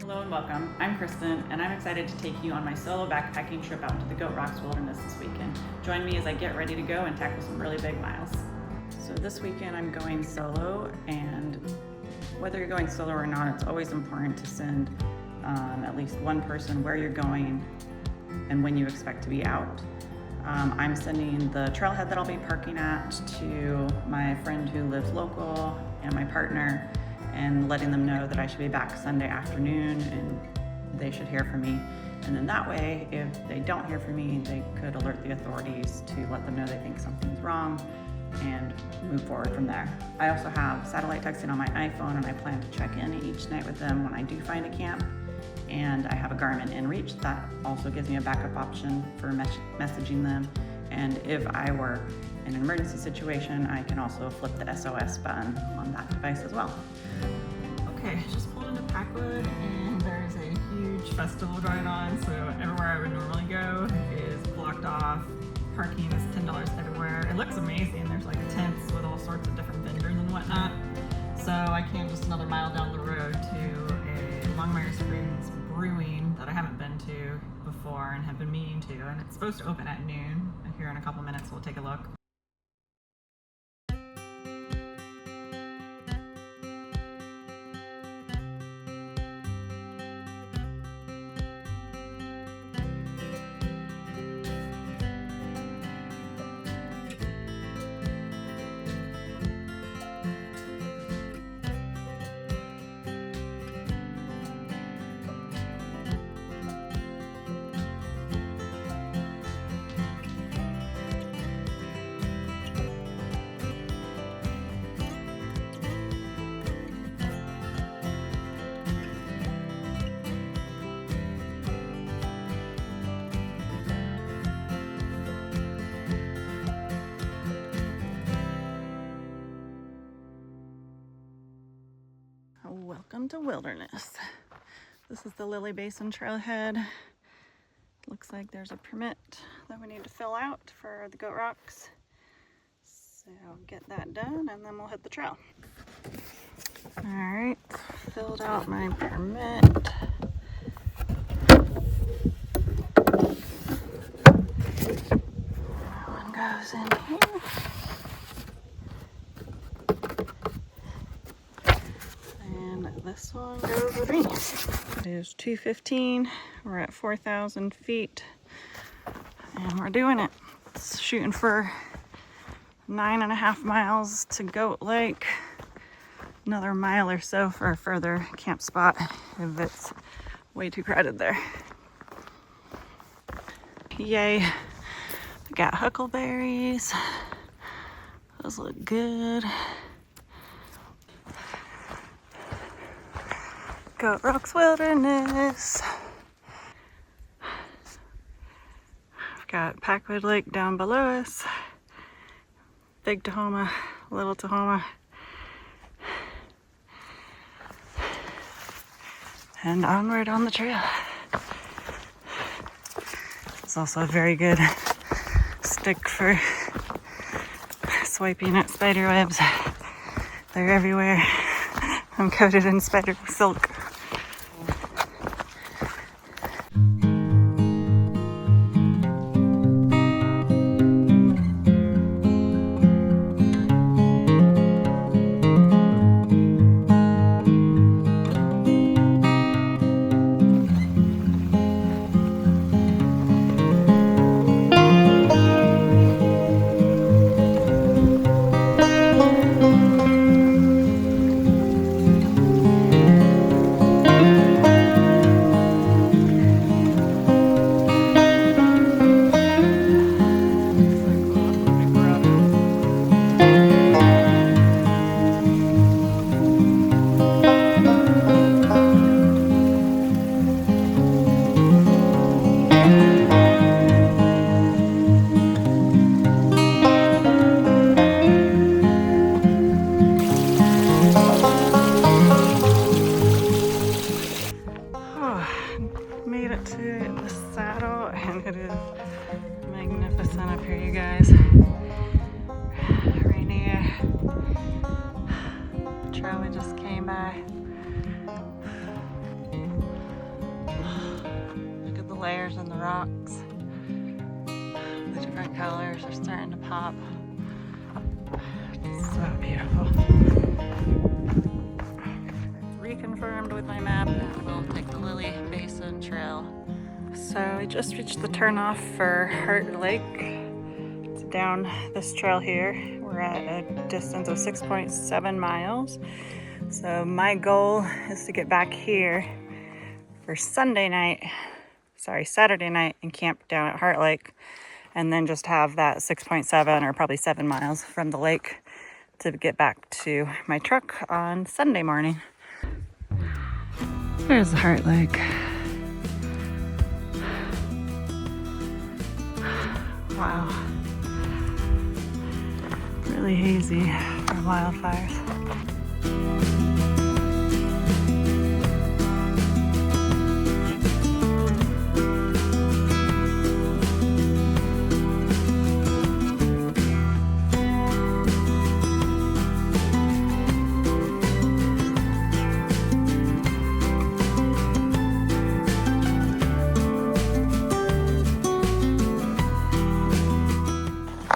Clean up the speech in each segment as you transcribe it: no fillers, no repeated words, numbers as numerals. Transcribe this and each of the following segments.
Hello and welcome. I'm Kristen, and I'm excited to take you on my solo backpacking trip out into the Goat Rocks Wilderness this weekend. Join me as I get ready to go and tackle some really big miles. So this weekend I'm going solo, and whether you're going solo or not, it's always important to send at least one person where you're going and when you expect to be out. I'm sending the trailhead that I'll be parking at to my friend who lives local and my partner, and letting them know that I should be back Sunday afternoon and they should hear from me. And then that way, if they don't hear from me, they could alert the authorities to let them know they think something's wrong and move forward from there. I also have satellite texting on my iPhone, and I plan to check in each night with them when I do find a camp. And I have a Garmin inReach that also gives me a backup option for messaging them. And if I were in an emergency situation, I can also flip the SOS button on that device as well. Okay, just pulled into Packwood, and there's a huge festival going on, so everywhere I would normally go is blocked off. Parking is $10 everywhere. It looks amazing. There's like tents with all sorts of different vendors and whatnot. So I came just another mile down the road to a Longmire Springs brewing that I haven't been to before and have been meaning to, and it's supposed to open at noon. Here in a couple minutes we'll take a look. Welcome to Wilderness. This is the Lily Basin trailhead. Looks like there's a permit that we need to fill out for the Goat Rocks. So get that done and then we'll hit the trail. Alright, filled out my permit. That one goes in here. This one goes with me. It is 2:15. We're at 4,000 feet and we're doing it. It's shooting for 9.5 miles to Goat Lake. Another mile or so for a further camp spot if it's way too crowded there. Yay. We got huckleberries. Those look good. Goat Rocks Wilderness. We've got Packwood Lake down below us. Big Tahoma, Little Tahoma. And onward on the trail. It's also a very good stick for swiping at spider webs. They're everywhere. I'm coated in spider silk. Made it to the saddle, and it is magnificent up here, you guys. Rainier. Charlie just came by. flares in the rocks. The different colors are starting to pop. It's so beautiful. Reconfirmed with my map, and we'll take the Lily Basin trail. So we just reached the turnoff for Heart Lake. It's down this trail here. We're at a distance of 6.7 miles. So my goal is to get back here for Saturday night and camp down at Heart Lake, and then just have that 6.7 or probably 7 miles from the lake to get back to my truck on Sunday morning. There's the Heart Lake. Wow. Really hazy from wildfires.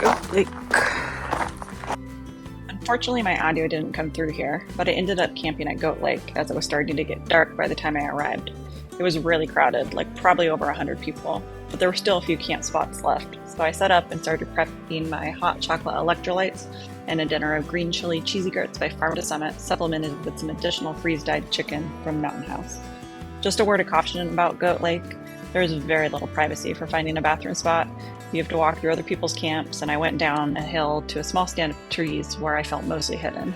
Goat Lake. Unfortunately, my audio didn't come through here, but I ended up camping at Goat Lake as it was starting to get dark by the time I arrived. It was really crowded, like probably over 100 people, but there were still a few camp spots left. So I set up and started prepping my hot chocolate electrolytes and a dinner of green chili cheesy grits by Farm to Summit, supplemented with some additional freeze-dried chicken from Mountain House. Just a word of caution about Goat Lake. There is very little privacy for finding a bathroom spot. You have to walk through other people's camps, and I went down a hill to a small stand of trees where I felt mostly hidden.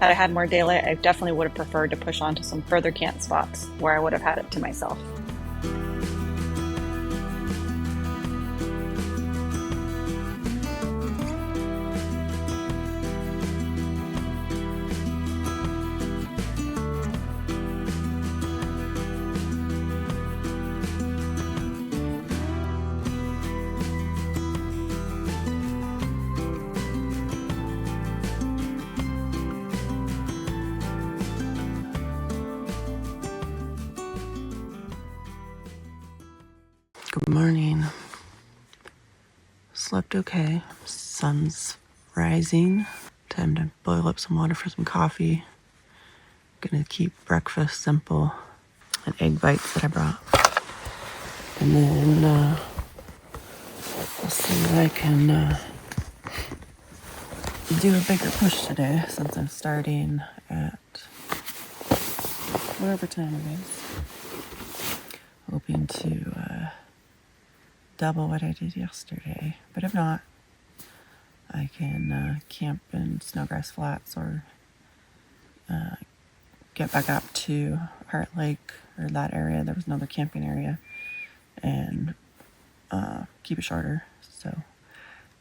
Had I had more daylight, I definitely would have preferred to push on to some further camp spots where I would have had it to myself. Good morning. Slept okay. Sun's rising. Time to boil up some water for some coffee. Gonna keep breakfast simple. And egg bites that I brought. And then I'll see if I can do a bigger push today since I'm starting at whatever time it is. Hoping to double what I did yesterday, but if not, I can camp in Snowgrass Flats or get back up to Heart Lake or that area. There was another camping area, and keep it shorter so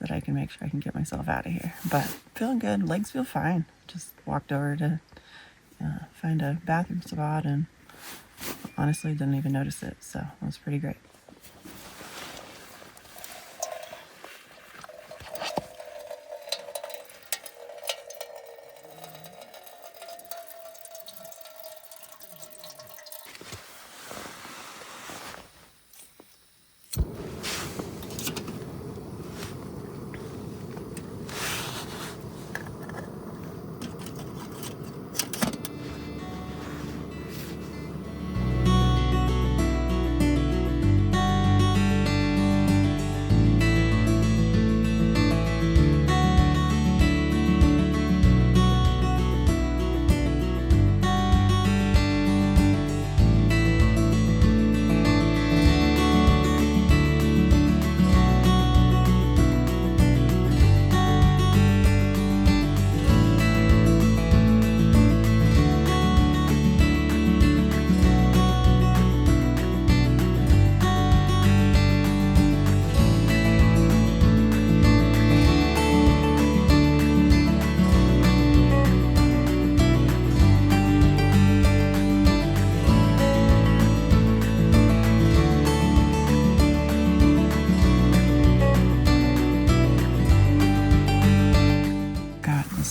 that I can make sure I can get myself out of here. But feeling good, legs feel fine. Just walked over to find a bathroom spot and honestly didn't even notice it, so it was pretty great.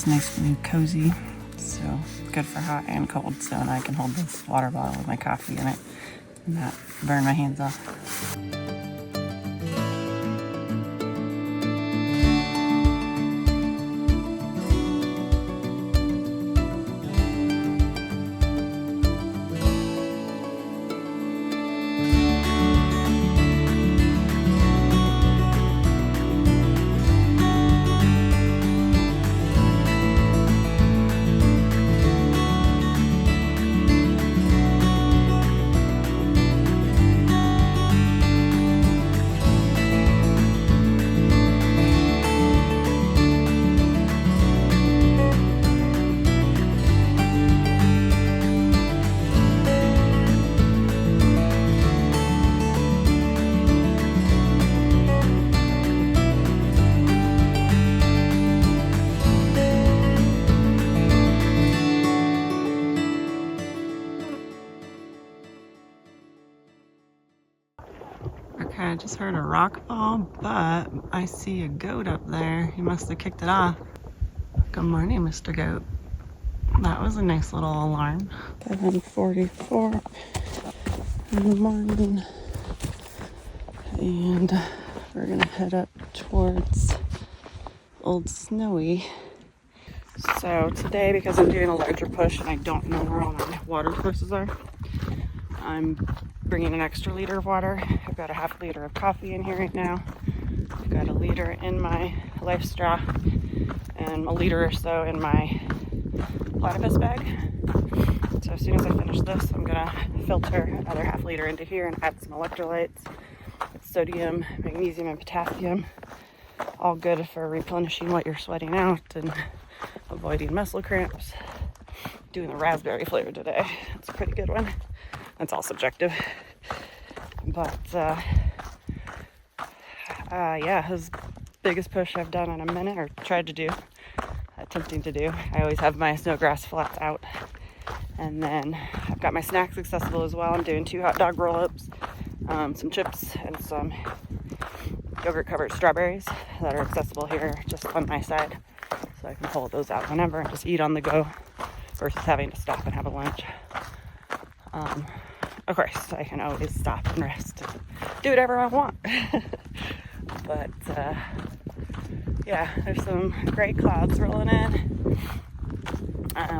Nice new cozy, so good for hot and cold. So now I can hold this water bottle with my coffee in it Not burn my hands off. Okay, I just heard a rock fall, but I see a goat up there. He must have kicked it off. Good morning, Mr. Goat. That was a nice little alarm. 7:44 in the morning. And we're gonna head up towards Old Snowy. So today, because I'm doing a larger push and I don't know where all my water sources are, I'm bringing an extra liter of water. I've got a half liter of coffee in here right now. I've got a liter in my life straw and a liter or so in my platypus bag. So as soon as I finish this, I'm gonna filter another half liter into here and add some electrolytes, sodium, magnesium, and potassium. All good for replenishing what you're sweating out and avoiding muscle cramps. Doing the raspberry flavor today. It's a pretty good one. That's all subjective. But yeah, it was the biggest push I've done in a minute, or tried to do, attempting to do. I always have my snowgrass flats out. And then I've got my snacks accessible as well. I'm doing 2 hot dog roll-ups, some chips, and some yogurt-covered strawberries that are accessible here just on my side. So I can pull those out whenever and just eat on the go versus having to stop and have a lunch. Of course, I can always stop and rest and do whatever I want. But yeah, there's some gray clouds rolling in.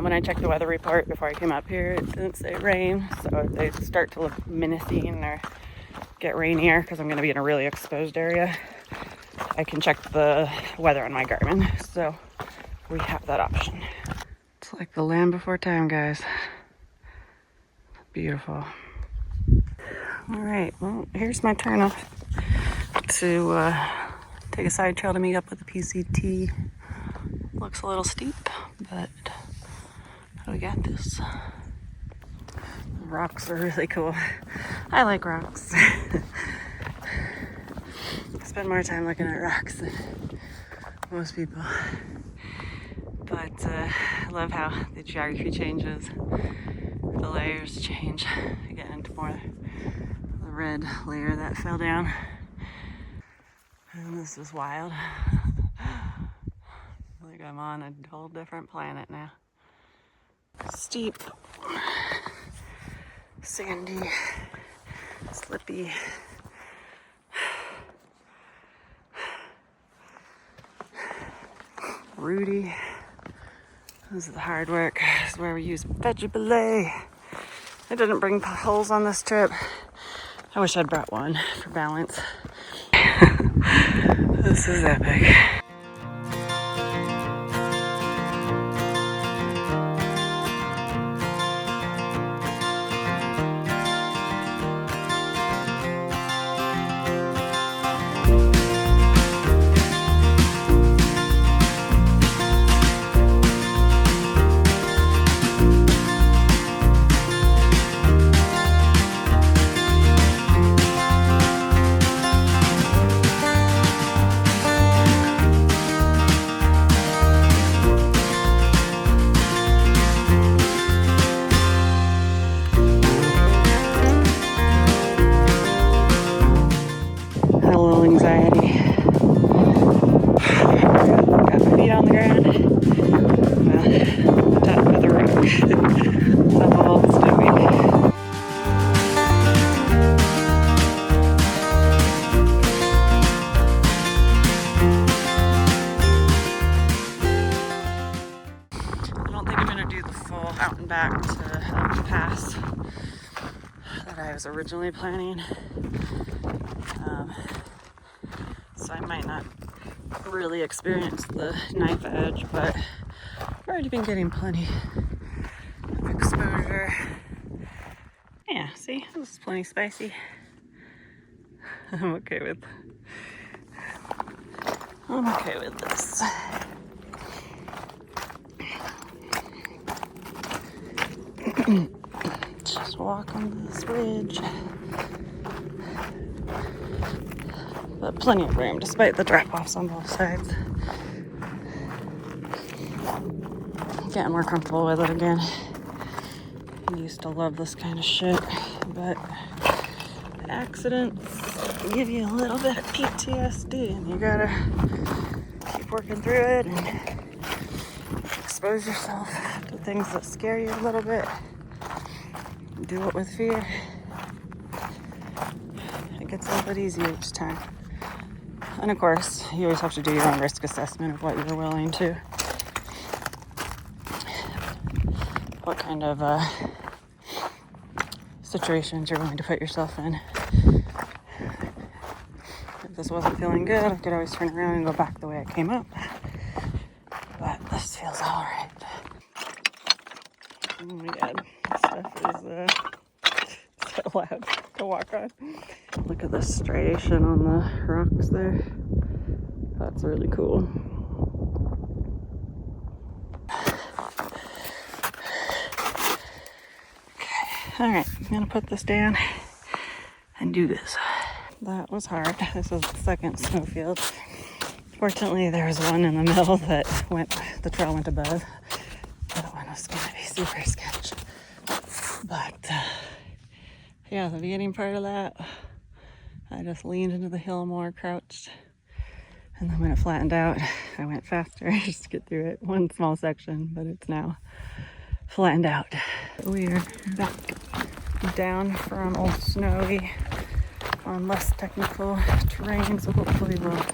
When I checked the weather report before I came up here, it didn't say rain, so if they start to look menacing or get rainier, because I'm going to be in a really exposed area, I can check the weather on my Garmin, so we have that option. It's like the land before time, guys. Beautiful. All right, well, here's my turn off to take a side trail to meet up with the PCT. Looks a little steep, but we got this. The rocks are really cool. I like rocks. I spend more time looking at rocks than most people. But I love how the geography changes. The layers change. I get into more the red layer that fell down. And this is wild. Like I'm on a whole different planet now. Steep, sandy, slippy. Rudy. This is the hard work. This is where we use vegetable. I didn't bring poles on this trip. I wish I'd brought one for balance. This is epic. Anxiety. Got my feet on the ground. Well, top of the rock. Top of Old Smokey. what I was originally planning. So I might not really experience the knife edge, but I've already been getting plenty of exposure. Yeah, see, this is plenty spicy. I'm okay with this. Just walk on this ridge. But plenty of room despite the drop-offs on both sides. Getting more comfortable with it again. I used to love this kind of shit, but accidents give you a little bit of PTSD, and you gotta keep working through it and expose yourself to things that scare you a little bit. Do it with fear. It gets a little bit easier each time. And of course, you always have to do your own risk assessment of what you're willing to, what kind of situations you're willing to put yourself in. If this wasn't feeling good, I could always turn around and go back the way I came up. But this feels all right. Oh my god, this stuff is so loud to walk on. Look at the striation on the rocks there. That's really cool. Okay, all right, I'm gonna put this down and do this. That was hard. This was the second snowfield. Fortunately, there was one in the middle that the trail went above. That one was gonna be super sketch. But yeah, the beginning part of that, I just leaned into the hill more, crouched. And then when it flattened out, I went faster just to get through it. One small section, but it's now flattened out. We are back down from Old Smokey on less technical terrain, so hopefully we'll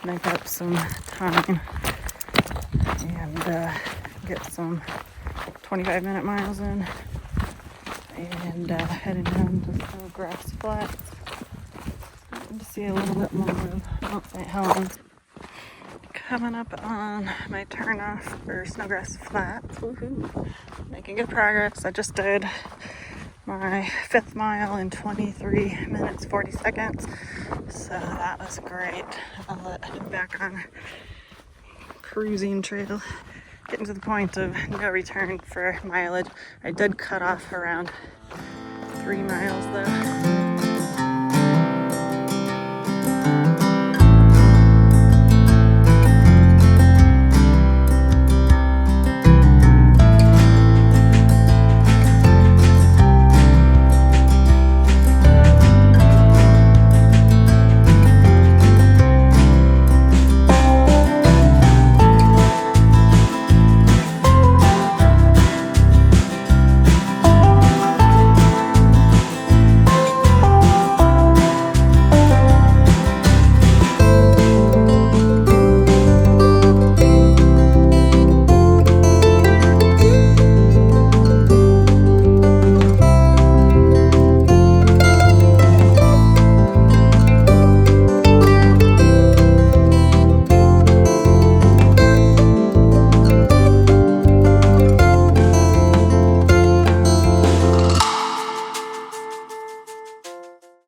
make up some time and get some 25-minute miles in and heading down to the grass flats. To see a little bit more of Mount St. Helens. Coming up on my turn off for Snowgrass Flats. Woohoo! Making good progress. I just did my 5th mile in 23 minutes 40 seconds, so that was great. I'll get back on cruising trail, getting to the point of no return for mileage. I did cut off around 3 miles though.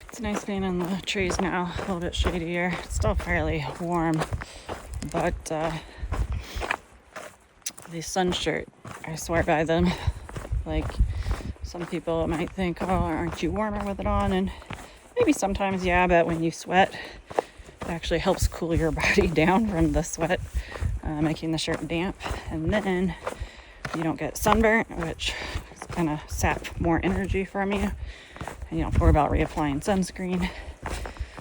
It's nice being in the trees now, a little bit shadier. It's still fairly warm, but the sun shirt, I swear by them. Like, some people might think, oh, aren't you warmer with it on? And maybe sometimes, yeah, but when you sweat, it actually helps cool your body down from the sweat, making the shirt damp. And then you don't get sunburnt, which is going to sap more energy from you. And you don't worry about reapplying sunscreen.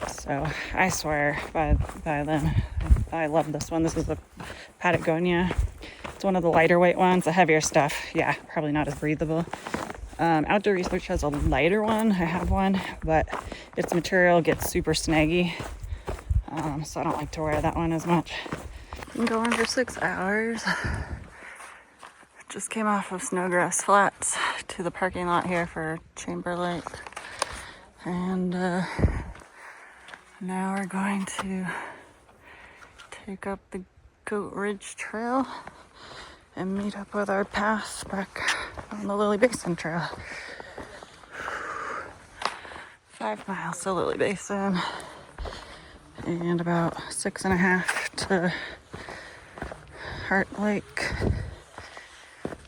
So I swear by them. I love this one. This is a Patagonia. It's one of the lighter weight ones. The heavier stuff, yeah, probably not as breathable. Outdoor Research has a lighter one. I have one, but its material gets super snaggy. So I don't like to wear that one as much. Been going for 6 hours. Just came off of Snowgrass Flats to the parking lot here for Chamber Lake. And now we're going to take up the Goat Ridge Trail and meet up with our path back on the Lily Basin Trail. 5 miles to Lily Basin and about 6.5 to Heart Lake,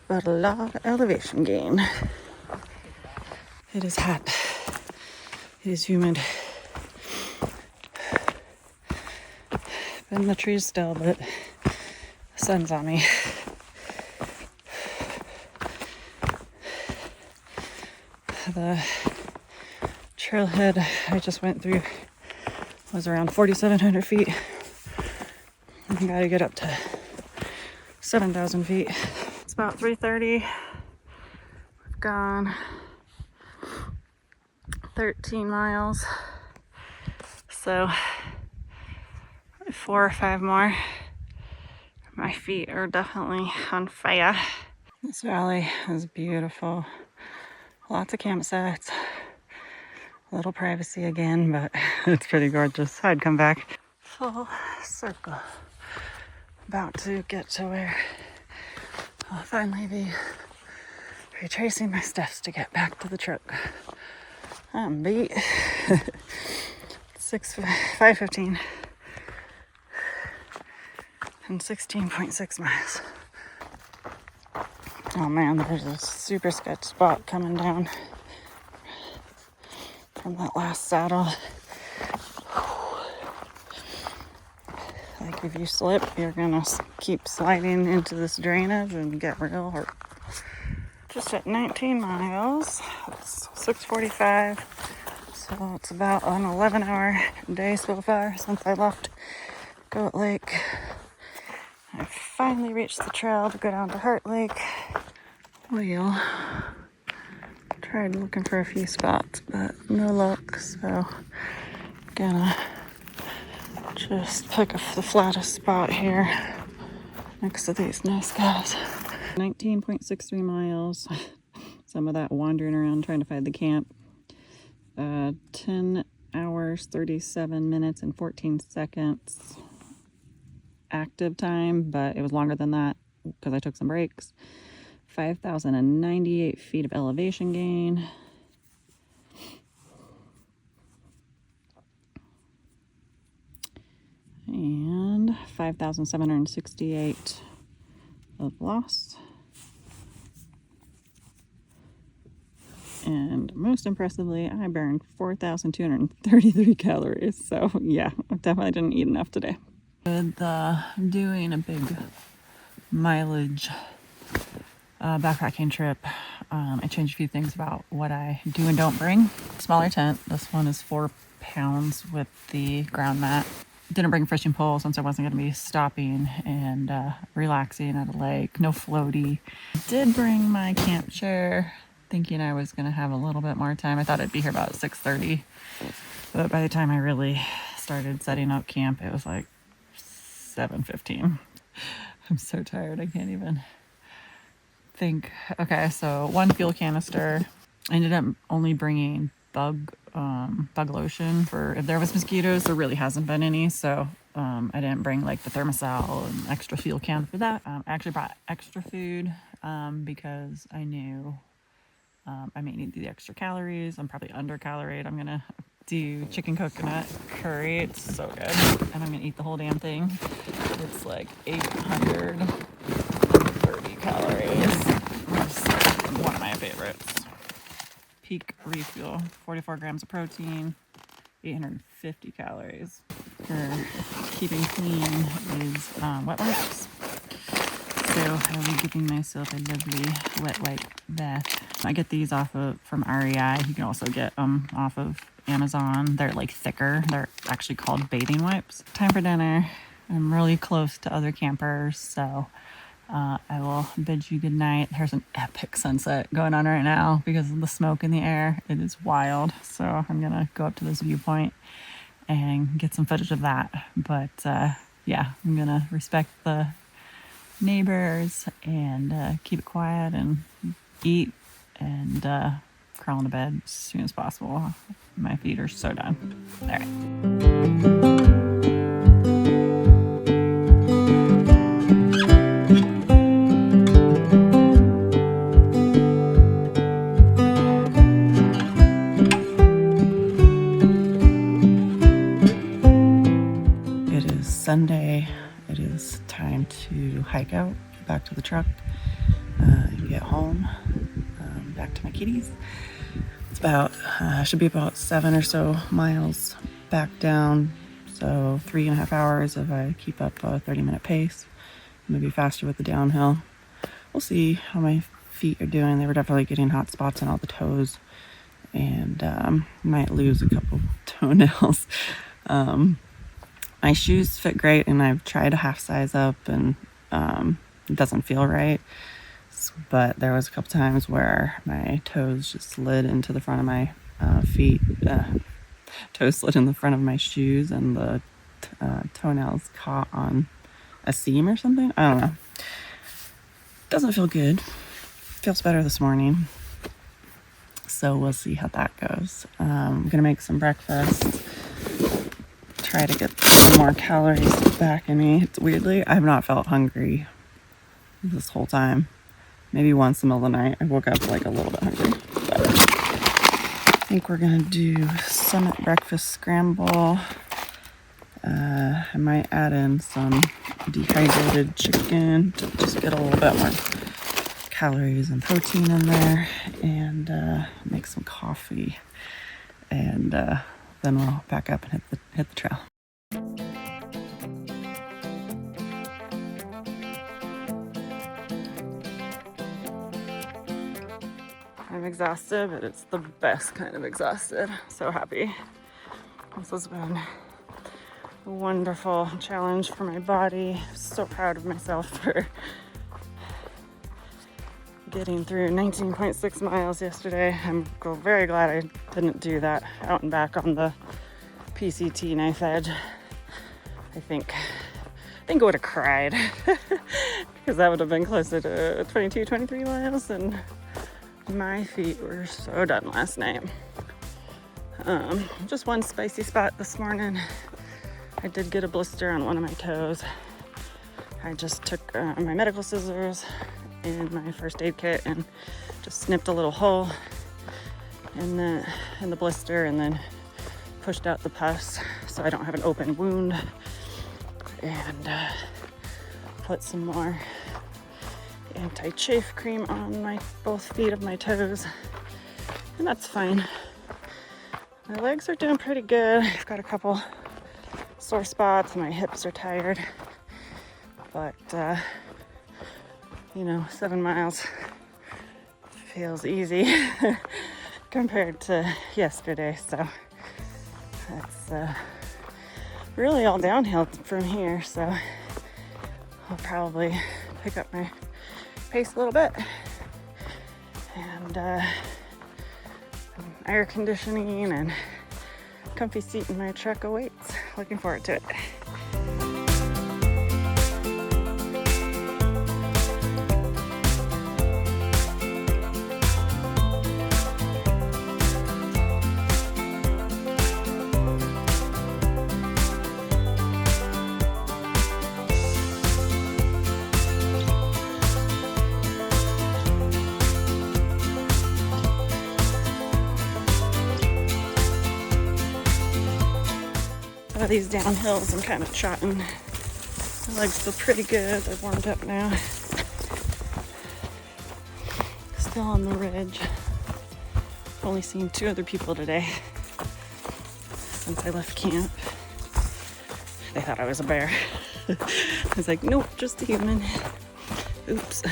but a lot of elevation gain. It is hot. It is humid. In the trees still, but the sun's on me. The trailhead I just went through was around 4,700 feet. I gotta get up to 7,000 feet. It's about 3:30. We've gone 13 miles. So 4 or 5 more. My feet are definitely on fire. This valley is beautiful. Lots of campsites. A little privacy again, but it's pretty gorgeous. I'd come back. Full circle. About to get to where I'll finally be retracing my steps to get back to the truck. I'm beat. 5:15 and 16.6 miles. Oh man, there's a super sketch spot coming down from that last saddle. Like if you slip, you're gonna keep sliding into this drainage and get real hurt. Just at 19 miles, it's 6:45, so it's about an 11-hour day so far since I left Goat Lake. I finally reached the trail to go down to Heart Lake. Well, tried looking for a few spots, but no luck, so gonna just pick the flattest spot here next to these nice guys. 19.63 miles. Some of that wandering around trying to find the camp. 10 hours, 37 minutes, and 14 seconds active time, but it was longer than that because I took some breaks. 5,098 feet of elevation gain. And 5,768 of loss. And most impressively, I burned 4,233 calories. So yeah, I definitely didn't eat enough today. With doing a big mileage backpacking trip, I changed a few things about what I do and don't bring. Smaller tent. This one is 4 pounds with the ground mat. Didn't bring fishing pole since I wasn't going to be stopping and relaxing at a lake. No floaty. Did bring my camp chair, thinking I was going to have a little bit more time. I thought I'd be here about 6:30, but by the time I really started setting up camp, it was like 7:15. I'm so tired, I can't even think. Okay, so 1 fuel canister. I ended up only bringing bug lotion for if there was mosquitoes. There really hasn't been any, so I didn't bring like the thermosol and extra fuel can for that. I actually brought extra food because I knew I may need the extra calories. I'm probably under-caloried. I'm gonna do chicken coconut curry. It's so good, and I'm gonna eat the whole damn thing. It's like 830 calories. It's one of my favorites. Peak refuel, 44 grams of protein, 850 calories. For keeping clean is wet wipes. So I will be giving myself a lovely wet wipe bath. I get these from REI. You can also get them off of Amazon. They're like thicker. They're actually called bathing wipes. Time for dinner. I'm really close to other campers, so I will bid you good night. There's an epic sunset going on right now because of the smoke in the air. It is wild. So I'm gonna go up to this viewpoint and get some footage of that. But yeah, I'm gonna respect the neighbors and keep it quiet and eat and crawl into bed as soon as possible. My feet are so done. All right. It is Sunday. It is time to hike out, get back to the truck, and get home, back to my kitties. It's about, should be about 7 or so miles back down. So 3.5 hours if I keep up a 30-minute pace. Maybe faster with the downhill. We'll see how my feet are doing. They were definitely getting hot spots in all the toes, and might lose a couple toenails. My shoes fit great, and I've tried a half size up, and it doesn't feel right. But there was a couple times where my toes just slid into the front of my feet. Toes slid in the front of my shoes, and the toenails caught on a seam or something. I don't know. Doesn't feel good. Feels better this morning. So we'll see how that goes. I'm gonna make some breakfast. Try to get some more calories back in me. It's weirdly, I have not felt hungry this whole time. Maybe once in the middle of the night, I woke up like a little bit hungry. But I think we're gonna do Summit breakfast scramble. I might add in some dehydrated chicken to just get a little bit more calories and protein in there, and make some coffee, and then we'll pack up and hit the trail. I'm exhausted, but it's the best kind of exhausted. So happy. This has been a wonderful challenge for my body. So proud of myself for getting through 19.6 miles yesterday. I'm very glad I didn't do that out and back on the PCT knife edge. I think I would have cried because that would have been closer to 22, 23 miles, and my feet were so done last night. Just one spicy spot this morning. I did get a blister on one of my toes. I just took my medical scissors and my first aid kit and just snipped a little hole in the blister, and then pushed out the pus so I don't have an open wound, and put some more anti-chafe cream on both feet of my toes, and that's fine. My legs are doing pretty good. I've got a couple sore spots, my hips are tired, but 7 miles feels easy compared to yesterday, so it's really all downhill from here, so I'll probably pick up my pace a little bit, and air conditioning and comfy seat in my truck awaits. Looking forward to it. These downhills, I'm kind of trotting. My legs feel pretty good. They're warmed up now. Still on the ridge. I've only seen 2 other people today since I left camp. They thought I was a bear. I was like, nope, just a human. Oops.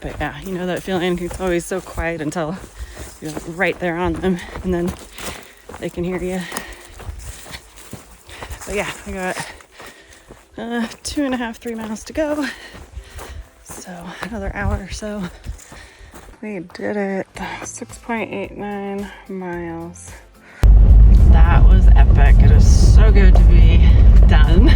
But yeah, you know that feeling. It's always so quiet until you're right there on them, and then they can hear you. But yeah, I got 2.5, 3 miles to go. So another hour or so. We did it. 6.89 miles. That was epic. It is so good to be done.